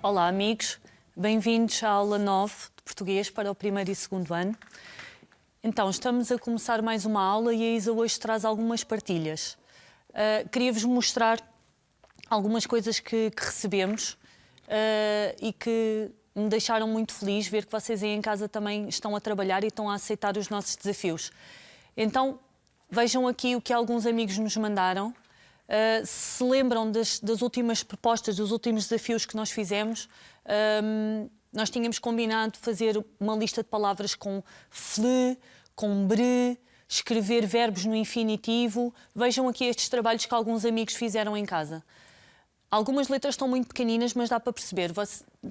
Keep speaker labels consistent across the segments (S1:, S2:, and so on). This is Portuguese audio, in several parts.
S1: Olá, amigos. Bem-vindos à aula 9 de português para o primeiro e segundo ano. Então, estamos a começar mais uma aula e a Isa hoje traz algumas partilhas. Queria-vos mostrar algumas coisas que recebemos e que me deixaram muito feliz ver que vocês aí em casa também estão a trabalhar e estão a aceitar os nossos desafios. Então, vejam aqui o que alguns amigos nos mandaram. Se lembram das últimas propostas, dos últimos desafios que nós fizemos, nós tínhamos combinado fazer uma lista de palavras com fle, com bre, escrever verbos no infinitivo. Vejam aqui estes trabalhos que alguns amigos fizeram em casa. Algumas letras estão muito pequeninas, mas dá para perceber.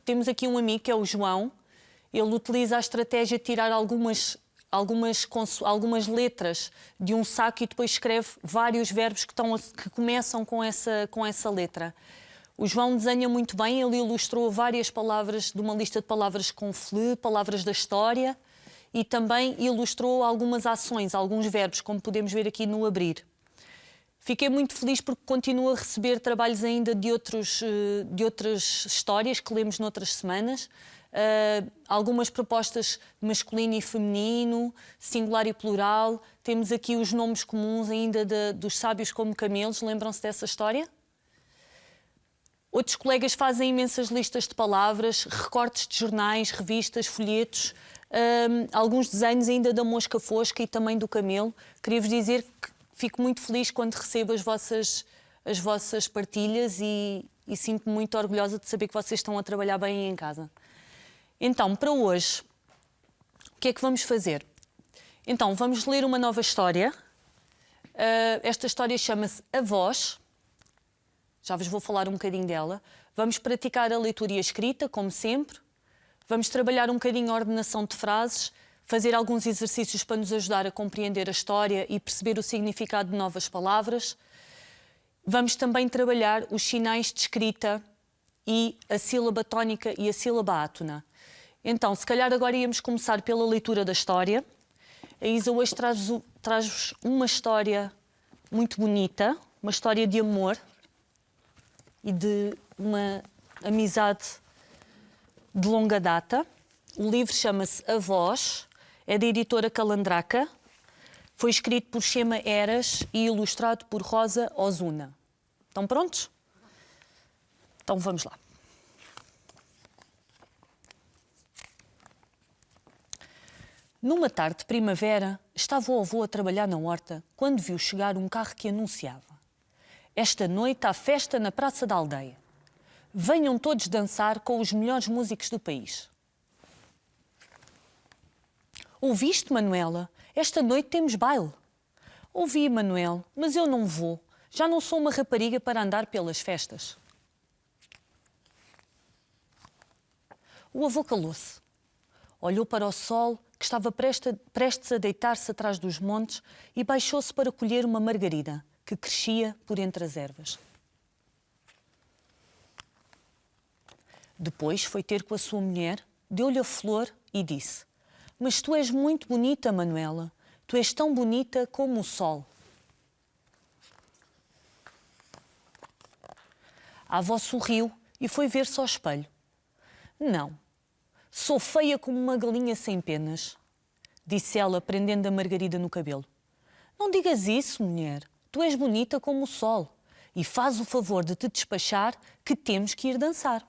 S1: Temos aqui um amigo que é o João. Ele utiliza a estratégia de tirar algumas letras de um saco e depois escreve vários verbos que começam com essa letra. O João desenha muito bem, ele ilustrou várias palavras de uma lista de palavras com fle, palavras da história, e também ilustrou algumas ações, alguns verbos, como podemos ver aqui no abrir. Fiquei muito feliz porque continuo a receber trabalhos ainda de outras histórias que lemos noutras semanas. Algumas propostas de masculino e feminino, singular e plural. Temos aqui os nomes comuns ainda dos sábios como camelos. Lembram-se dessa história? Outros colegas fazem imensas listas de palavras, recortes de jornais, revistas, folhetos, alguns desenhos ainda da mosca fosca e também do camelo. Queria-vos dizer que fico muito feliz quando recebo as vossas partilhas e sinto-me muito orgulhosa de saber que vocês estão a trabalhar bem em casa. Então, para hoje, o que é que vamos fazer? Então, vamos ler uma nova história. Esta história chama-se A Voz. Já vos vou falar um bocadinho dela. Vamos praticar a leitura e a escrita, como sempre. Vamos trabalhar um bocadinho a ordenação de frases, fazer alguns exercícios para nos ajudar a compreender a história e perceber o significado de novas palavras. Vamos também trabalhar os sinais de escrita e a sílaba tónica e a sílaba átona. Então, se calhar agora íamos começar pela leitura da história. A Isa hoje traz-vos uma história muito bonita, uma história de amor e de uma amizade de longa data. O livro chama-se A Voz, é da editora Calandraca, foi escrito por Chema Eras e ilustrado por Rosa Ozuna. Estão prontos? Então vamos lá. Numa tarde de primavera, estava o avô a trabalhar na horta quando viu chegar um carro que anunciava: esta noite há festa na praça da aldeia. Venham todos dançar com os melhores músicos do país. Ouviste, Manuela? Esta noite temos baile. Ouvi, Manuel, mas eu não vou. Já não sou uma rapariga para andar pelas festas. O avô calou-se. Olhou para o sol, que estava prestes a deitar-se atrás dos montes, e baixou-se para colher uma margarida que crescia por entre as ervas. Depois foi ter com a sua mulher, deu-lhe a flor e disse: mas tu és muito bonita, Manuela. Tu és tão bonita como o sol. A avó sorriu e foi ver-se ao espelho. Não, sou feia como uma galinha sem penas, disse ela, prendendo a margarida no cabelo. Não digas isso, mulher. Tu és bonita como o sol e faz o favor de te despachar que temos que ir dançar.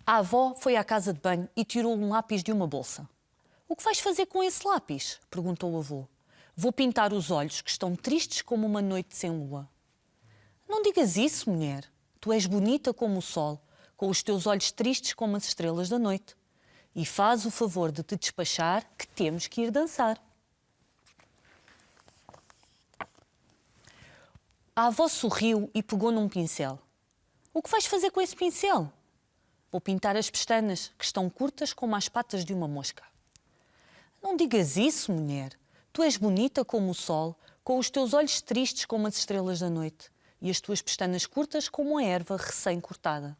S1: A avó foi à casa de banho e tirou um lápis de uma bolsa. O que vais fazer com esse lápis? Perguntou o avô. Vou pintar os olhos, que estão tristes como uma noite sem lua. Não digas isso, mulher. Tu és bonita como o sol, com os teus olhos tristes como as estrelas da noite. E faz o favor de te despachar que temos que ir dançar. A avó sorriu e pegou num pincel. O que vais fazer com esse pincel? Vou pintar as pestanas, que estão curtas como as patas de uma mosca. Não digas isso, mulher. Tu és bonita como o sol, com os teus olhos tristes como as estrelas da noite e as tuas pestanas curtas como a erva recém-cortada.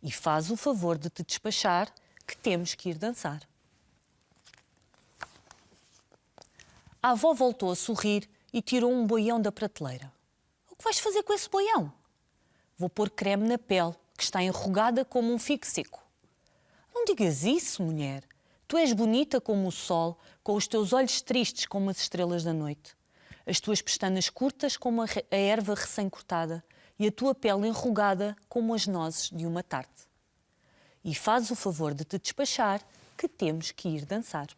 S1: E faz o favor de te despachar, que temos que ir dançar. A avó voltou a sorrir e tirou um boião da prateleira. O que vais fazer com esse boião? Vou pôr creme na pele, que está enrugada como um figo seco. Não digas isso, mulher. Tu és bonita como o sol, com os teus olhos tristes como as estrelas da noite. As tuas pestanas curtas como a erva recém-cortada e a tua pele enrugada como as nozes de uma tarte. E faz o favor de te despachar, que temos que ir dançar.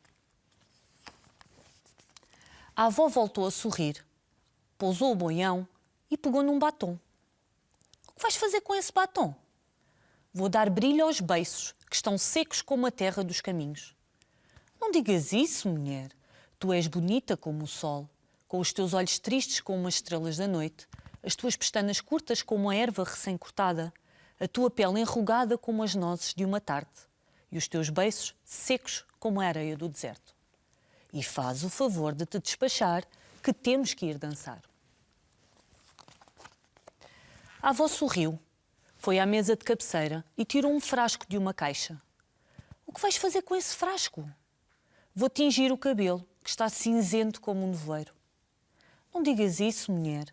S1: A avó voltou a sorrir, pousou o boião e pegou num batom. O que vais fazer com esse batom? Vou dar brilho aos beiços, que estão secos como a terra dos caminhos. Não digas isso, mulher. Tu és bonita como o sol, com os teus olhos tristes como as estrelas da noite, as tuas pestanas curtas como a erva recém-cortada, a tua pele enrugada como as nozes de uma tarte e os teus beiços secos como a areia do deserto. E faz o favor de te despachar, que temos que ir dançar. A avó sorriu, foi à mesa de cabeceira e tirou um frasco de uma caixa. O que vais fazer com esse frasco? Vou tingir o cabelo, que está cinzento como um nevoeiro. Não digas isso, mulher.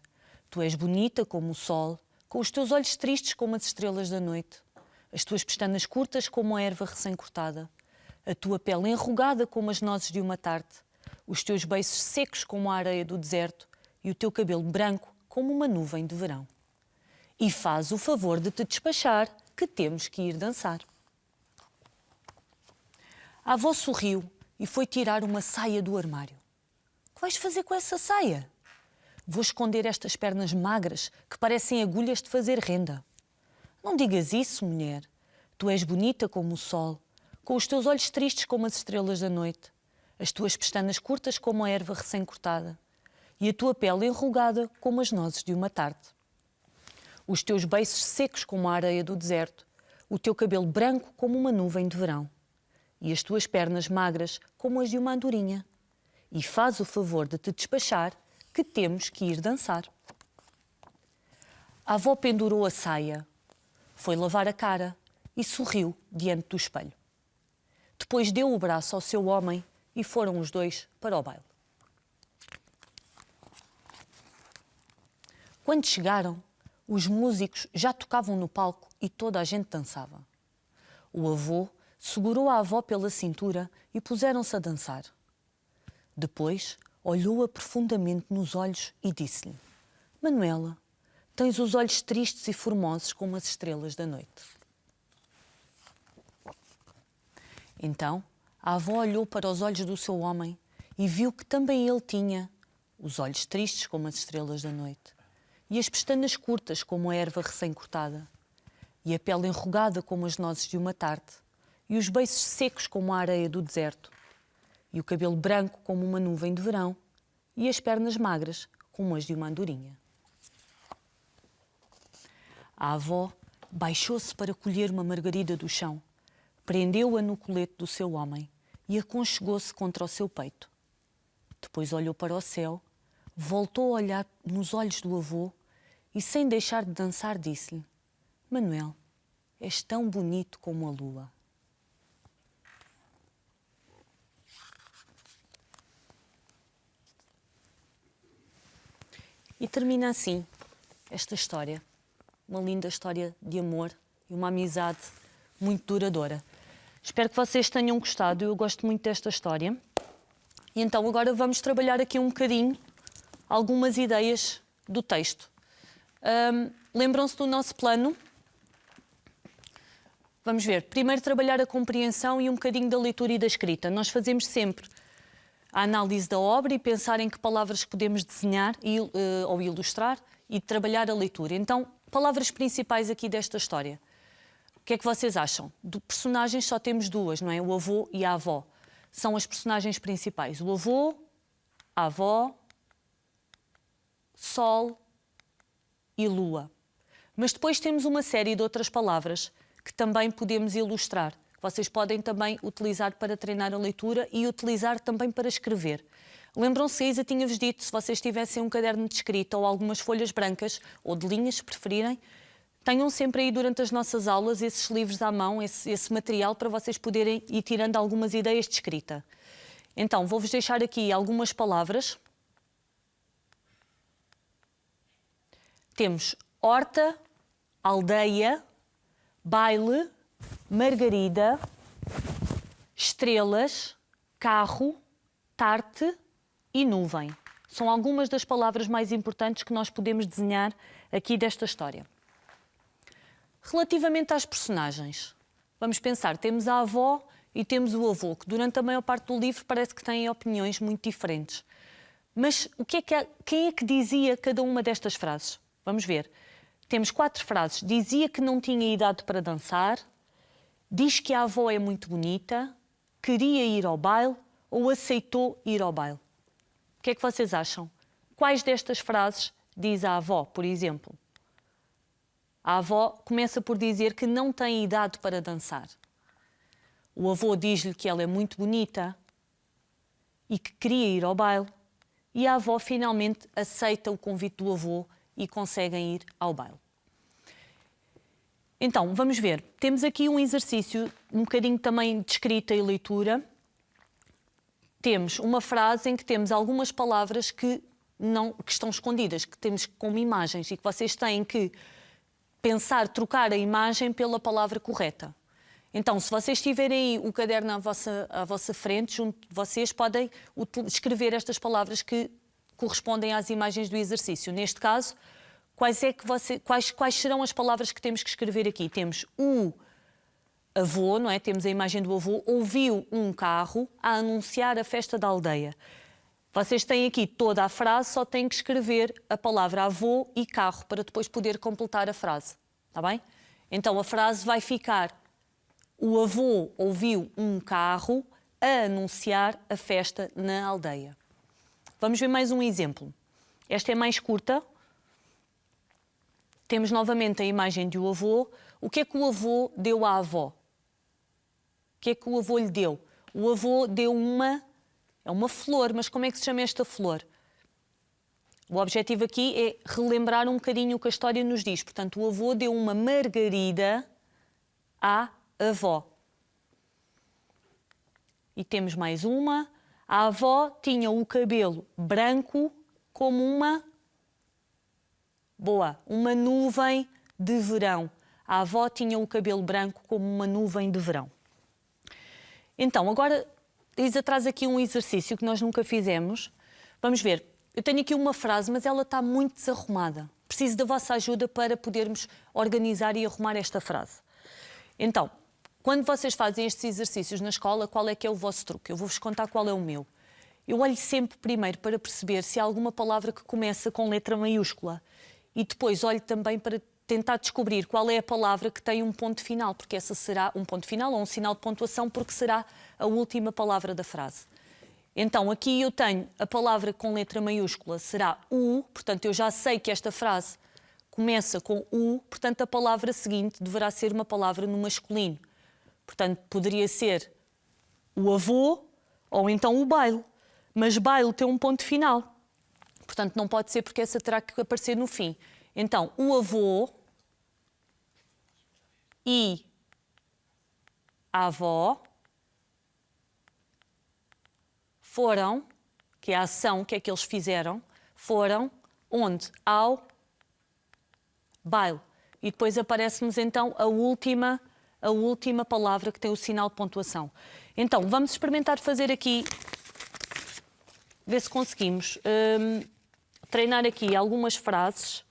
S1: Tu és bonita como o sol, com os teus olhos tristes como as estrelas da noite, as tuas pestanas curtas como a erva recém-cortada, a tua pele enrugada como as nozes de uma tarte, os teus beiços secos como a areia do deserto e o teu cabelo branco como uma nuvem de verão. E faz o favor de te despachar, que temos que ir dançar. A avó sorriu e foi tirar uma saia do armário. O que vais fazer com essa saia? Vou esconder estas pernas magras que parecem agulhas de fazer renda. Não digas isso, mulher. Tu és bonita como o sol, com os teus olhos tristes como as estrelas da noite, as tuas pestanas curtas como a erva recém-cortada e a tua pele enrugada como as nozes de uma tarte. Os teus beiços secos como a areia do deserto, o teu cabelo branco como uma nuvem de verão e as tuas pernas magras como as de uma andorinha. E faz o favor de te despachar, que temos que ir dançar. A avó pendurou a saia, foi lavar a cara e sorriu diante do espelho. Depois deu o braço ao seu homem e foram os dois para o baile. Quando chegaram, os músicos já tocavam no palco e toda a gente dançava. O avô segurou a avó pela cintura e puseram-se a dançar. Depois, olhou-a profundamente nos olhos e disse-lhe: Manuela, tens os olhos tristes e formosos como as estrelas da noite. Então, a avó olhou para os olhos do seu homem e viu que também ele tinha os olhos tristes como as estrelas da noite e as pestanas curtas como a erva recém-cortada e a pele enrugada como as nozes de uma tarte e os beiços secos como a areia do deserto e o cabelo branco como uma nuvem de verão e as pernas magras como as de uma andorinha. A avó baixou-se para colher uma margarida do chão, prendeu-a no colete do seu homem e aconchegou-se contra o seu peito. Depois olhou para o céu, voltou a olhar nos olhos do avô e, sem deixar de dançar, disse-lhe: Manuel, és tão bonito como a lua. E termina assim esta história, uma linda história de amor e uma amizade muito duradoura. Espero que vocês tenham gostado, eu gosto muito desta história. E então agora vamos trabalhar aqui um bocadinho algumas ideias do texto. Lembram-se do nosso plano? Vamos ver. Primeiro trabalhar a compreensão e um bocadinho da leitura e da escrita. Nós fazemos sempre a análise da obra e pensar em que palavras podemos desenhar ou ilustrar e trabalhar a leitura. Então, palavras principais aqui desta história. O que é que vocês acham? De personagens só temos duas, não é? O avô e a avó. São as personagens principais. O avô, a avó, sol e lua. Mas depois temos uma série de outras palavras que também podemos ilustrar. Vocês podem também utilizar para treinar a leitura e utilizar também para escrever. Lembram-se, a Isa tinha-vos dito, se vocês tivessem um caderno de escrita ou algumas folhas brancas, ou de linhas, se preferirem, tenham sempre aí durante as nossas aulas esses livros à mão, esse material para vocês poderem ir tirando algumas ideias de escrita. Então, vou-vos deixar aqui algumas palavras. Temos horta, aldeia, baile, margarida, estrelas, carro, tarte e nuvem. São algumas das palavras mais importantes que nós podemos desenhar aqui desta história. Relativamente às personagens, vamos pensar, temos a avó e temos o avô, que durante a maior parte do livro parece que têm opiniões muito diferentes. Mas quem é que dizia cada uma destas frases? Vamos ver. Temos 4 frases. Dizia que não tinha idade para dançar, diz que a avó é muito bonita, queria ir ao baile ou aceitou ir ao baile. O que é que vocês acham? Quais destas frases diz a avó, por exemplo? A avó começa por dizer que não tem idade para dançar. O avô diz-lhe que ela é muito bonita e que queria ir ao baile. E a avó finalmente aceita o convite do avô e conseguem ir ao baile. Então, vamos ver. Temos aqui um exercício, um bocadinho também de escrita e leitura. Temos uma frase em que temos algumas palavras que estão escondidas, que temos como imagens e que vocês têm que pensar, trocar a imagem pela palavra correta. Então, se vocês tiverem aí o caderno à vossa frente, junto de vocês, podem escrever estas palavras que correspondem às imagens do exercício. Neste caso, quais serão as palavras que temos que escrever aqui? Temos o avô, não é? Temos a imagem do avô, ouviu um carro a anunciar a festa da aldeia. Vocês têm aqui toda a frase, só têm que escrever a palavra avô e carro para depois poder completar a frase. Está bem? Então, a frase vai ficar: o avô ouviu um carro a anunciar a festa na aldeia. Vamos ver mais um exemplo. Esta é mais curta. Temos novamente a imagem do avô. O que é que o avô deu à avó? O que é que o avô lhe deu? O avô deu uma flor, mas como é que se chama esta flor? O objetivo aqui é relembrar um bocadinho o que a história nos diz. Portanto, o avô deu uma margarida à avó. E temos mais uma. A avó tinha o cabelo branco como uma nuvem de verão. A avó tinha o cabelo branco como uma nuvem de verão. Então, agora, Isa traz aqui um exercício que nós nunca fizemos. Vamos ver. Eu tenho aqui uma frase, mas ela está muito desarrumada. Preciso da vossa ajuda para podermos organizar e arrumar esta frase. Então, quando vocês fazem estes exercícios na escola, qual é que é o vosso truque? Eu vou-vos contar qual é o meu. Eu olho sempre primeiro para perceber se há alguma palavra que começa com letra maiúscula. E depois olho também para tentar descobrir qual é a palavra que tem um ponto final, porque essa será um ponto final ou um sinal de pontuação, porque será a última palavra da frase. Então, aqui eu tenho a palavra com letra maiúscula, será U, portanto, eu já sei que esta frase começa com U, portanto, a palavra seguinte deverá ser uma palavra no masculino. Portanto, poderia ser o avô ou então o baile. Mas baile tem um ponto final. Portanto, não pode ser porque essa terá que aparecer no fim. Então, o avô e a avó foram, que é a ação, o que é que eles fizeram, foram onde? Ao baile. E depois aparece-nos então a última palavra que tem o sinal de pontuação. Então, vamos experimentar fazer aqui, ver se conseguimos treinar aqui algumas frases.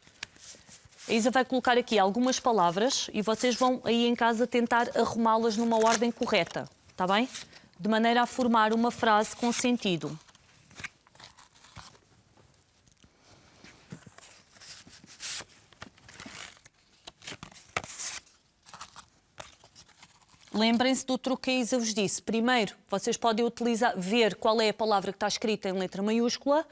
S1: A Isa vai colocar aqui algumas palavras e vocês vão aí em casa tentar arrumá-las numa ordem correta, está bem? De maneira a formar uma frase com sentido. Lembrem-se do truque que a Isa vos disse. Primeiro, vocês podem ver qual é a palavra que está escrita em letra maiúscula.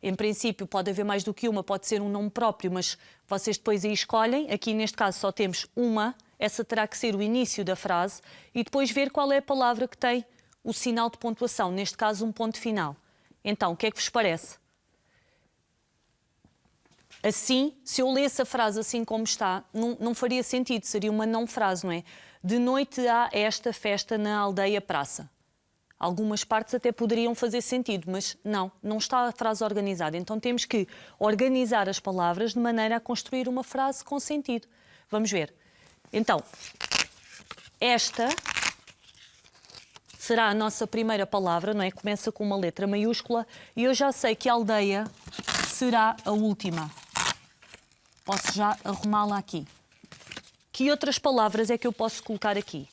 S1: Em princípio, pode haver mais do que uma, pode ser um nome próprio, mas vocês depois aí escolhem. Aqui, neste caso, só temos uma. Essa terá que ser o início da frase. E depois ver qual é a palavra que tem o sinal de pontuação. Neste caso, um ponto final. Então, o que é que vos parece? Assim, se eu lesse a frase assim como está, não faria sentido. Seria uma não frase, não é? De noite há esta festa na aldeia praça. Algumas partes até poderiam fazer sentido, mas não está a frase organizada. Então temos que organizar as palavras de maneira a construir uma frase com sentido. Vamos ver. Então, esta será a nossa primeira palavra, não é? Começa com uma letra maiúscula e eu já sei que aldeia será a última. Posso já arrumá-la aqui. Que outras palavras é que eu posso colocar aqui?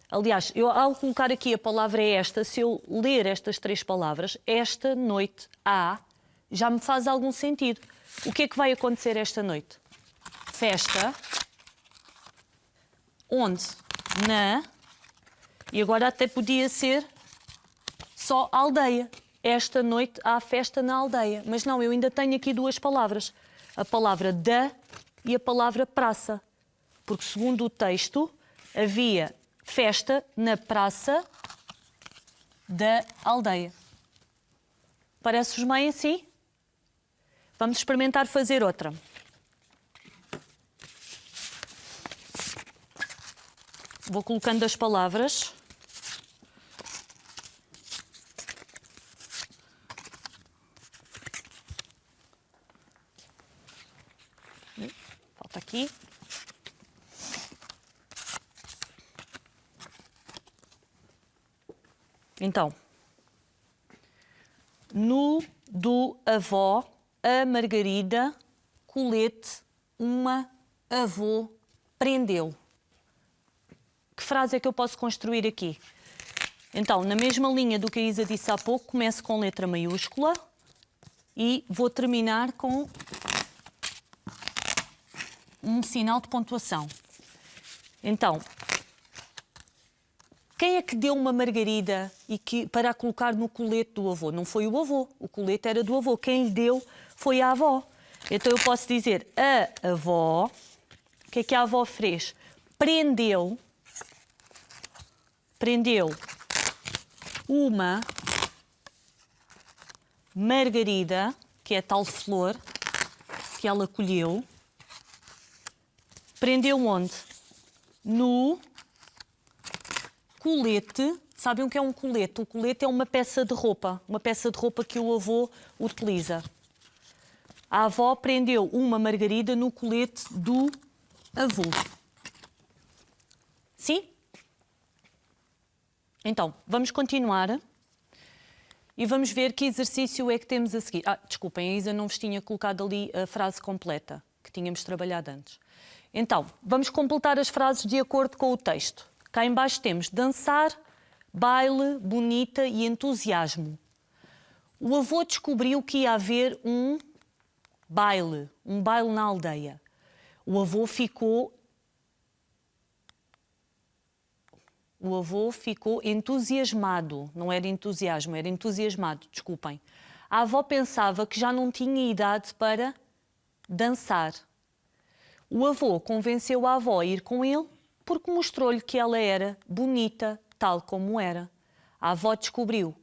S1: Aliás, eu, ao colocar aqui a palavra é esta, se eu ler estas 3 palavras, esta noite há, já me faz algum sentido. O que é que vai acontecer esta noite? Festa. Onde? Na. E agora até podia ser só aldeia. Esta noite há festa na aldeia. Mas não, eu ainda tenho aqui 2 palavras. A palavra da e a palavra praça. Porque, segundo o texto, havia festa na praça da aldeia. Parece-vos bem assim? Vamos experimentar fazer outra. Vou colocando as palavras. Falta aqui. Então, no do avó, a Margarida, colete, uma avô prendeu. Que frase é que eu posso construir aqui? Então, na mesma linha do que a Isa disse há pouco, começo com letra maiúscula e vou terminar com um sinal de pontuação. Então, quem é que deu uma margarida para a colocar no colete do avô? Não foi o avô, o colete era do avô. Quem lhe deu foi a avó. Então eu posso dizer a avó, o que é que a avó fez? Prendeu uma margarida, que é a tal flor que ela colheu. Prendeu onde? No colete. Sabem o que é um colete? O colete é uma peça de roupa que o avô utiliza. A avó prendeu uma margarida no colete do avô. Sim? Então, vamos continuar e vamos ver que exercício é que temos a seguir. Desculpem, a Isa não vos tinha colocado ali a frase completa, que tínhamos trabalhado antes. Então, vamos completar as frases de acordo com o texto. Cá em baixo temos dançar, baile, bonita e entusiasmo. O avô descobriu que ia haver um baile na aldeia. O avô ficou entusiasmado. Não era entusiasmo, era entusiasmado, desculpem. A avó pensava que já não tinha idade para dançar. O avô convenceu a avó a ir com ele porque mostrou-lhe que ela era bonita, tal como era. A avó descobriu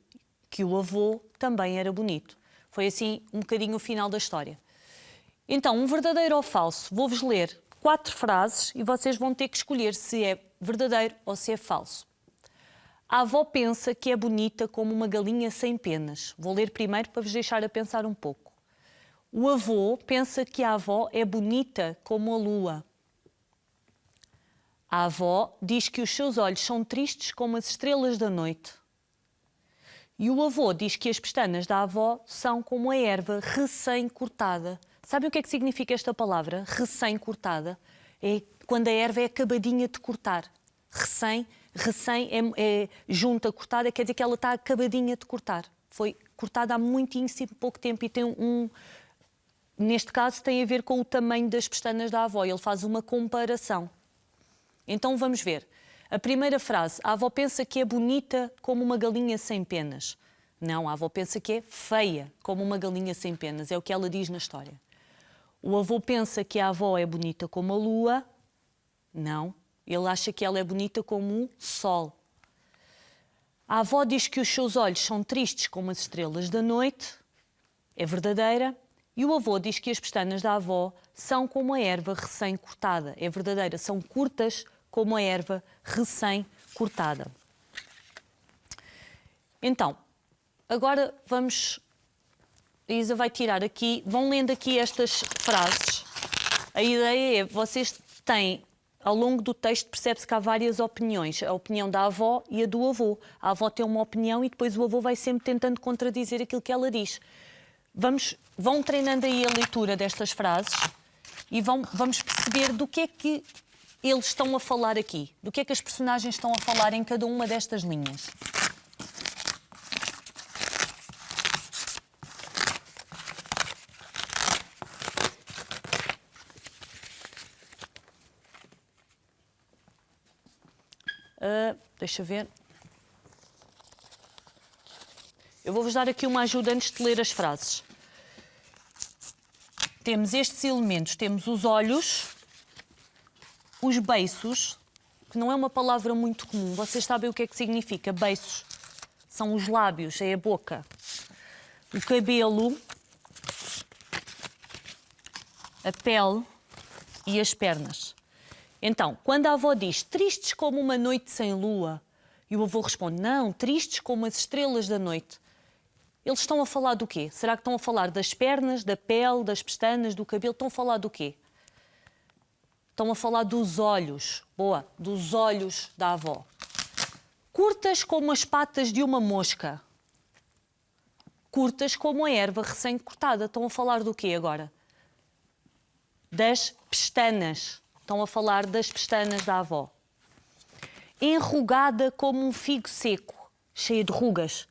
S1: que o avô também era bonito. Foi assim um bocadinho o final da história. Então, um verdadeiro ou falso? Vou-vos ler 4 frases e vocês vão ter que escolher se é verdadeiro ou se é falso. A avó pensa que é bonita como uma galinha sem penas. Vou ler primeiro para vos deixar a pensar um pouco. O avô pensa que a avó é bonita como a lua. A avó diz que os seus olhos são tristes como as estrelas da noite. E o avô diz que as pestanas da avó são como a erva recém-cortada. Sabem o que é que significa esta palavra? Recém-cortada. É quando a erva é acabadinha de cortar. Recém é junta, cortada, quer dizer que ela está acabadinha de cortar. Foi cortada há muitíssimo pouco tempo e tem neste caso tem a ver com o tamanho das pestanas da avó. Ele faz uma comparação. Então vamos ver. A primeira frase, a avó pensa que é bonita como uma galinha sem penas. Não, a avó pensa que é feia como uma galinha sem penas. É o que ela diz na história. O avô pensa que a avó é bonita como a lua. Não, ele acha que ela é bonita como o sol. A avó diz que os seus olhos são tristes como as estrelas da noite. É verdadeira. E o avô diz que as pestanas da avó são como a erva recém-cortada. É verdadeira, são curtas como a erva recém-cortada. Então, agora vamos... A Isa vai tirar aqui, vão lendo aqui estas frases. A ideia é vocês tem, ao longo do texto, percebe-se que há várias opiniões. A opinião da avó e a do avô. A avó tem uma opinião e depois o avô vai sempre tentando contradizer aquilo que ela diz. Vão treinando aí a leitura destas frases e vamos perceber do que é que eles estão a falar aqui. Do que é que as personagens estão a falar em cada uma destas linhas. Deixa eu ver. Eu vou-vos dar aqui uma ajuda antes de ler as frases. Temos estes elementos. Temos os olhos, os beiços, que não é uma palavra muito comum. Vocês sabem o que é que significa beiços? São os lábios, é a boca. O cabelo, a pele e as pernas. Então, quando a avó diz tristes como uma noite sem lua, e o avô responde, não, tristes como as estrelas da noite, eles estão a falar do quê? Será que estão a falar das pernas, da pele, das pestanas, do cabelo? Estão a falar do quê? Estão a falar dos olhos. Boa, dos olhos da avó. Curtas como as patas de uma mosca. Curtas como a erva recém-cortada. Estão a falar do quê agora? Das pestanas. Estão a falar das pestanas da avó. Enrugada como um figo seco, cheia de rugas.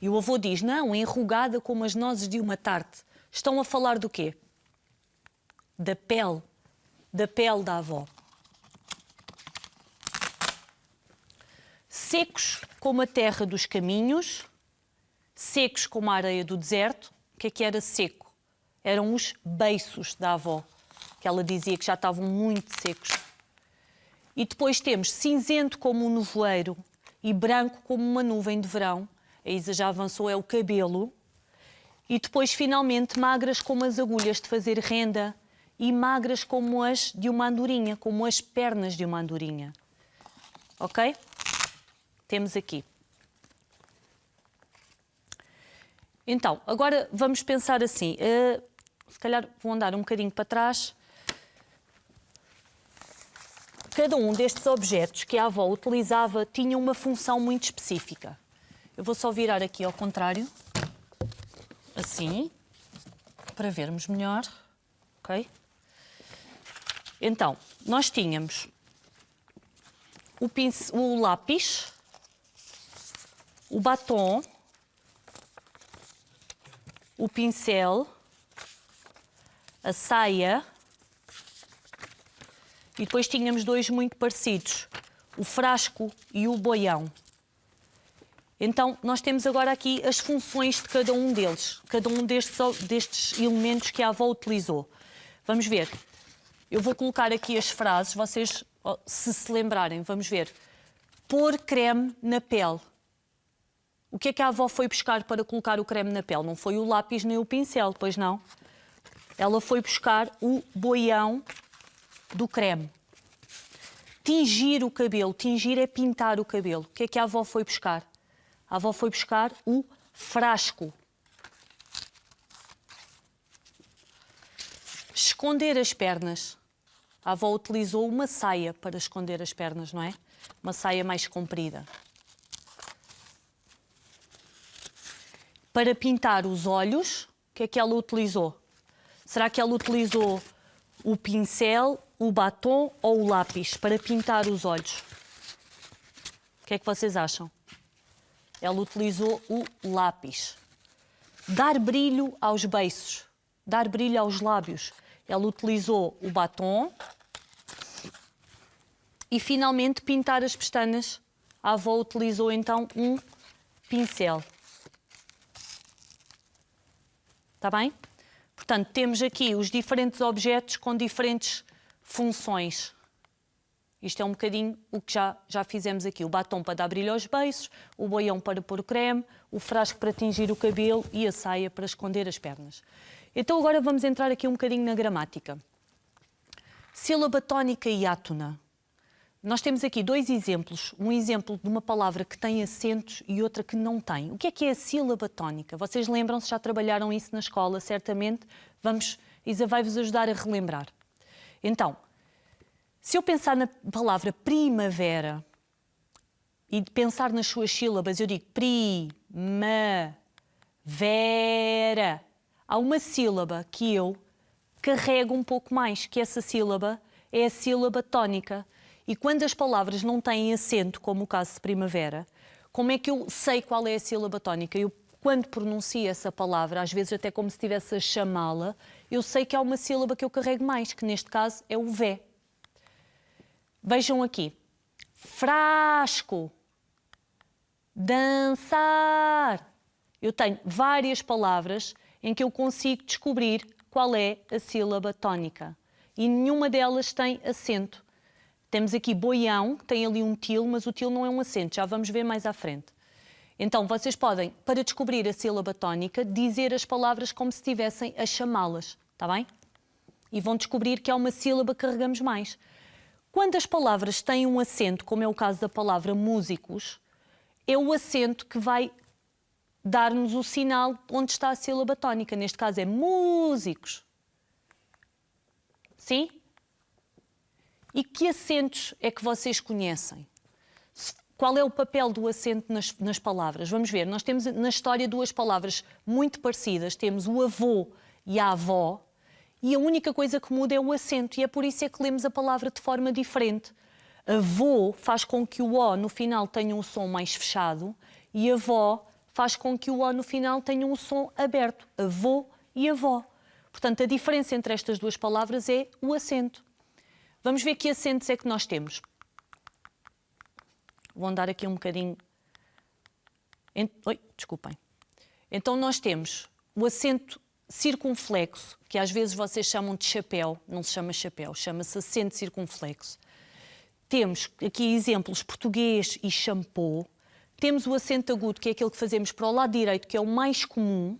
S1: E o avô diz, não, enrugada como as nozes de uma tarte. Estão a falar do quê? Da pele da avó. Secos como a terra dos caminhos, secos como a areia do deserto. O que é que era seco? Eram os beiços da avó, que ela dizia que já estavam muito secos. E depois temos cinzento como um nevoeiro e branco como uma nuvem de verão. A Isa já avançou, é o cabelo. E depois, finalmente, magras como as agulhas de fazer renda e magras como as de uma andorinha, como as pernas de uma andorinha. Ok? Temos aqui. Então, agora vamos pensar assim. Se calhar vou andar um bocadinho para trás. Cada um destes objetos que a avó utilizava tinha uma função muito específica. Eu vou só virar aqui ao contrário, assim, para vermos melhor, ok? Então, nós tínhamos o lápis, o batom, o pincel, a saia. E depois tínhamos dois muito parecidos, o frasco e o boião. Então, nós temos agora aqui as funções de cada um deles, cada um destes elementos que a avó utilizou. Vamos ver. Eu vou colocar aqui as frases, vocês, se lembrarem, vamos ver. Pôr creme na pele. O que é que a avó foi buscar para colocar o creme na pele? Não foi o lápis nem o pincel, pois não? Ela foi buscar o boião do creme. Tingir o cabelo. Tingir é pintar o cabelo. O que é que a avó foi buscar? A avó foi buscar o frasco. Esconder as pernas. A avó utilizou uma saia para esconder as pernas, não é? Uma saia mais comprida. Para pintar os olhos, o que é que ela utilizou? Será que ela utilizou o pincel, o batom ou o lápis para pintar os olhos? O que é que vocês acham? Ela utilizou o lápis. Dar brilho aos beiços, dar brilho aos lábios. Ela utilizou o batom. E, finalmente, pintar as pestanas. A avó utilizou, então, um pincel. Está bem? Portanto, temos aqui os diferentes objetos com diferentes funções. Isto é um bocadinho o que já fizemos aqui. O batom para dar brilho aos beiços, o boião para pôr o creme, o frasco para tingir o cabelo e a saia para esconder as pernas. Então agora vamos entrar aqui um bocadinho na gramática. Sílaba tónica e átona. Nós temos aqui dois exemplos. Um exemplo de uma palavra que tem acentos e outra que não tem. O que é a sílaba tónica? Vocês lembram-se, já trabalharam isso na escola, certamente. Isa vai-vos ajudar a relembrar. Então, Se eu pensar na palavra primavera e pensar nas suas sílabas, eu digo primavera. Há uma sílaba que eu carrego um pouco mais, que essa sílaba é a sílaba tónica. E quando as palavras não têm acento, como o caso de primavera, como é que eu sei qual é a sílaba tónica? Eu, quando pronuncio essa palavra, às vezes até como se estivesse a chamá-la, eu sei que há uma sílaba que eu carrego mais, que neste caso é o vé. Vejam aqui. Frasco. Dançar. Eu tenho várias palavras em que eu consigo descobrir qual é a sílaba tónica. E nenhuma delas tem acento. Temos aqui boião, que tem ali um til, mas o til não é um acento, já vamos ver mais à frente. Então, vocês podem, para descobrir a sílaba tónica, dizer as palavras como se estivessem a chamá-las, está bem? E vão descobrir que há uma sílaba que carregamos mais. Quando as palavras têm um acento, como é o caso da palavra músicos, é o acento que vai dar-nos o sinal onde está a sílaba tónica. Neste caso é músicos. Sim? E que acentos é que vocês conhecem? Qual é o papel do acento nas palavras? Vamos ver, nós temos na história duas palavras muito parecidas. Temos o avô e a avó. E a única coisa que muda é o acento, e é por isso é que lemos a palavra de forma diferente. Avô faz com que o O no final tenha um som mais fechado e avó faz com que o O no final tenha um som aberto. Avô e avó. Portanto, a diferença entre estas duas palavras é o acento. Vamos ver que acentos é que nós temos. Vou andar aqui um bocadinho... Oi, desculpem. Então, nós temos o acento circunflexo, que às vezes vocês chamam de chapéu, não se chama chapéu, chama-se acento circunflexo. Temos aqui exemplos português e shampoo. Temos o acento agudo, que é aquele que fazemos para o lado direito, que é o mais comum,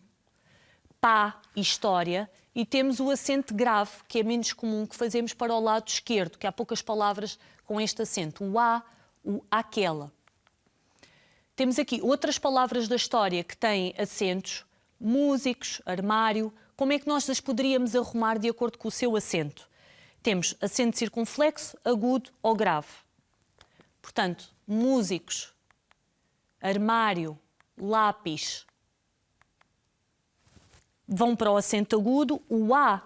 S1: pá e história. E temos o acento grave, que é menos comum, que fazemos para o lado esquerdo, que há poucas palavras com este acento, o a, o aquela. Temos aqui outras palavras da história que têm acentos, músicos, armário. Como é que nós as poderíamos arrumar de acordo com o seu acento? Temos acento circunflexo, agudo ou grave. Portanto, músicos, armário, lápis, vão para o acento agudo. O A,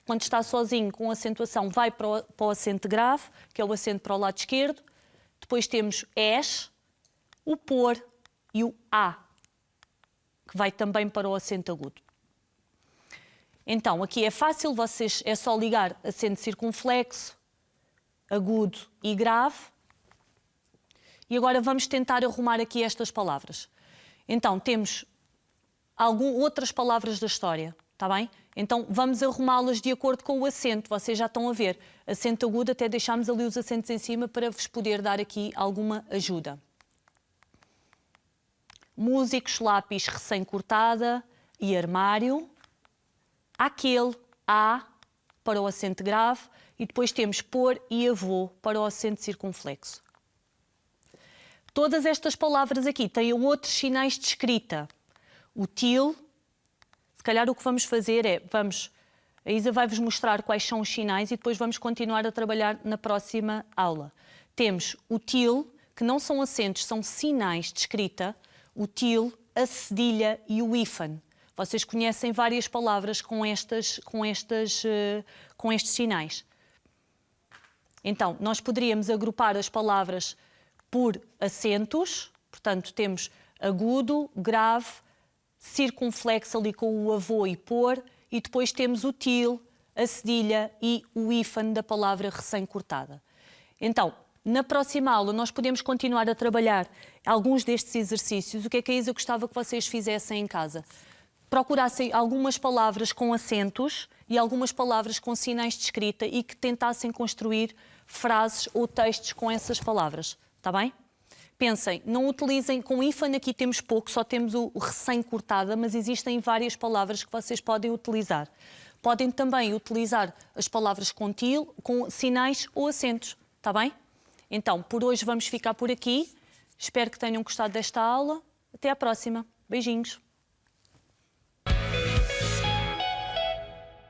S1: quando está sozinho com acentuação, vai para o acento grave, que é o acento para o lado esquerdo. Depois temos es, o pôr e o A, que vai também para o acento agudo. Então, aqui é fácil, vocês é só ligar acento circunflexo, agudo e grave. E agora vamos tentar arrumar aqui estas palavras. Então, temos outras palavras da história, está bem? Então, vamos arrumá-las de acordo com o acento. Vocês já estão a ver. Acento agudo, até deixámos ali os acentos em cima para vos poder dar aqui alguma ajuda. Músicos, lápis, recém-cortada e armário. Aquele, A, para o acento grave. E depois temos pôr e avô para o acento circunflexo. Todas estas palavras aqui têm outros sinais de escrita. O til, se calhar o que vamos fazer é, a Isa vai-vos mostrar quais são os sinais e depois vamos continuar a trabalhar na próxima aula. Temos o til, que não são acentos, são sinais de escrita. O til, a cedilha e o hífen. Vocês conhecem várias palavras com estes sinais. Então, nós poderíamos agrupar as palavras por acentos. Portanto, temos agudo, grave, circunflexo ali com o avô e pôr. E depois temos o til, a cedilha e o hífen da palavra recém-cortada. Então, na próxima aula, nós podemos continuar a trabalhar alguns destes exercícios. O que é que a Isa gostava que vocês fizessem em casa? Procurassem algumas palavras com acentos e algumas palavras com sinais de escrita e que tentassem construir frases ou textos com essas palavras. Está bem? Pensem, não utilizem com hífen, aqui temos pouco, só temos o recém-cortada, mas existem várias palavras que vocês podem utilizar. Podem também utilizar as palavras com til, com sinais ou acentos. Está bem? Então, por hoje vamos ficar por aqui. Espero que tenham gostado desta aula. Até à próxima. Beijinhos.